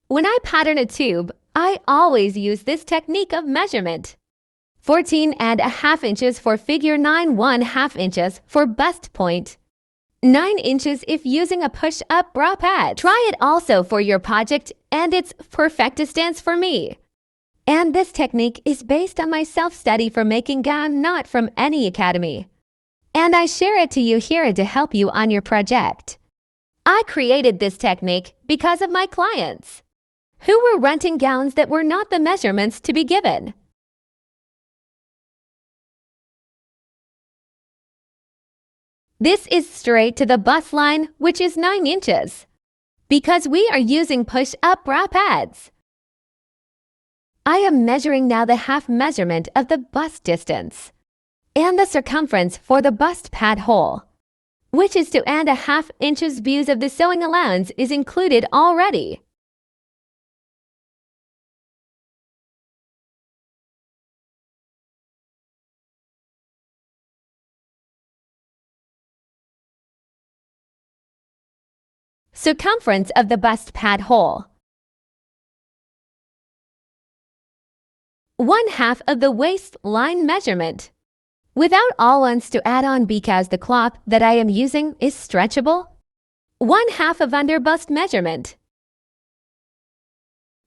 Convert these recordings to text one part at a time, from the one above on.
When I pattern a tube, I always use this technique of measurement. 14.5 inches for figure 9, 1/2 inches for bust point. 9 inches if using a push-up bra pad. Try it also for your project, and it's perfect distance for me. And this technique is based on my self-study for making gown, not from any academy. And I share it to you here to help you on your project. I created this technique because of my clients, who were renting gowns that were not the measurements to be given. This is straight to the bust line, which is 9 inches, because we are using push-up bra pads. I am measuring now the half measurement of the bust distance and the circumference for the bust pad hole, which is 2.5 inches. Views of the sewing allowance is included already. Circumference of the bust pad hole. 1/2 of the waistline measurement. Without allowance to add on because the cloth that I am using is stretchable. 1/2 of under bust measurement.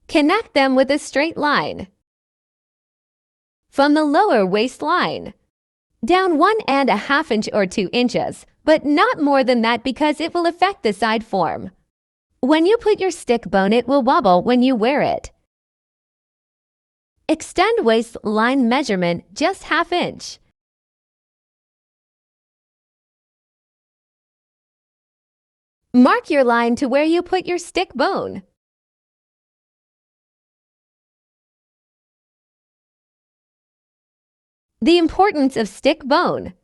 Connect them with a straight line. From the lower waistline, down 1.5 inch or 2 inches, but not more than that because it will affect the side form. When you put your stick bone, it will wobble when you wear it. Extend waistline measurement just 1/2 inch. Mark your line to where you put your stick bone. The importance of stick bone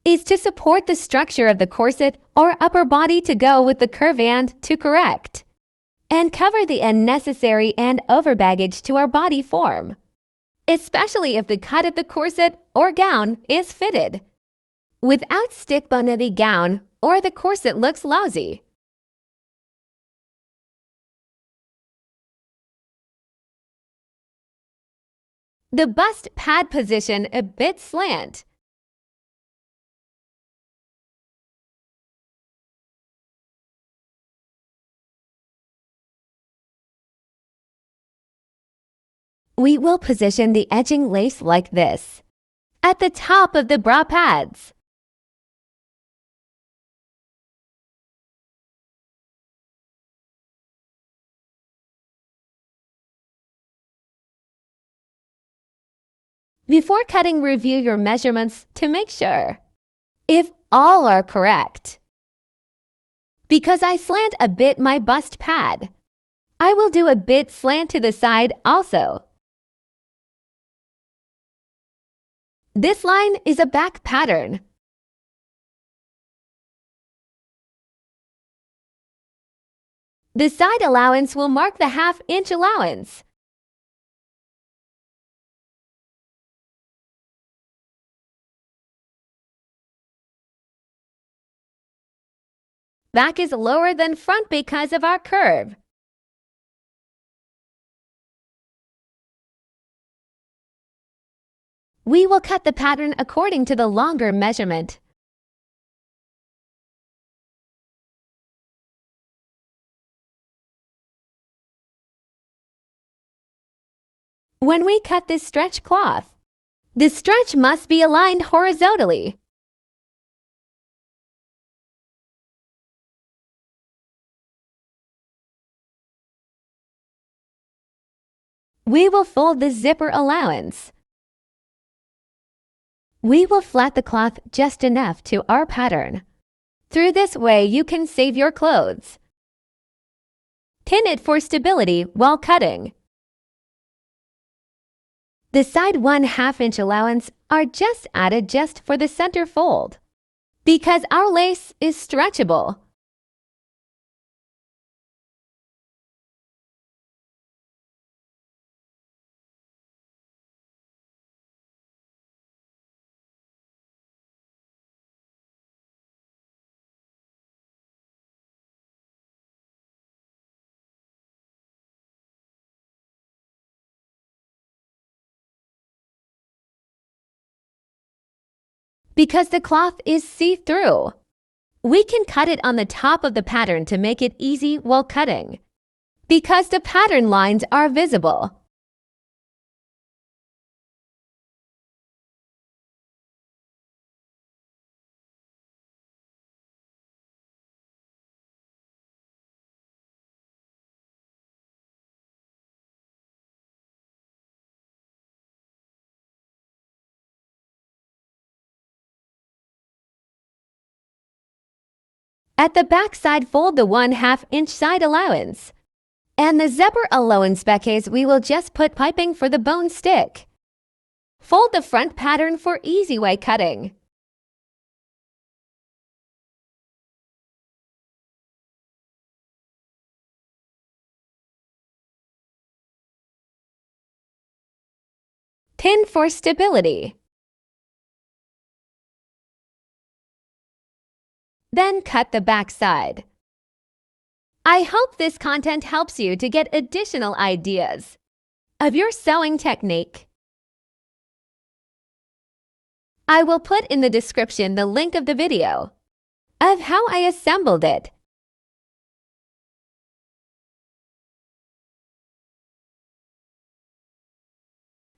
is to support the structure of the corset or upper body to go with the curve and to correct and cover the unnecessary and over baggage to our body form, especially if the cut of the corset or gown is fitted. Without stick bone, the gown or the corset looks lousy. The bust pad position a bit slant. We will position the edging lace like this, at the top of the bra pads. Before cutting, review your measurements to make sure if all are correct. Because I slant a bit my bust pad, I will do a bit slant to the side also. This line is a back pattern. The side allowance will mark the 1/2 inch allowance. Back is lower than front because of our curve. We will cut the pattern according to the longer measurement. When we cut this stretch cloth, the stretch must be aligned horizontally. We will fold the zipper allowance. We will flat the cloth just enough to our pattern. Through this way, you can save your clothes. Pin it for stability while cutting. The side 1/2 inch allowance are just added just for the center fold, because our lace is stretchable. because the cloth is see-through. We can cut it on the top of the pattern to make it easy while cutting, because the pattern lines are visible. At the back side, fold the 1/2 inch side allowance. And the zipper allowance case we will just put piping for the bone stick. Fold the front pattern for easy way cutting. Pin for stability. Then cut the back side. I hope this content helps you to get additional ideas of your sewing technique. I will put in the description the link of the video of how I assembled it.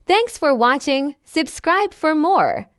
Thanks for watching. Subscribe for more.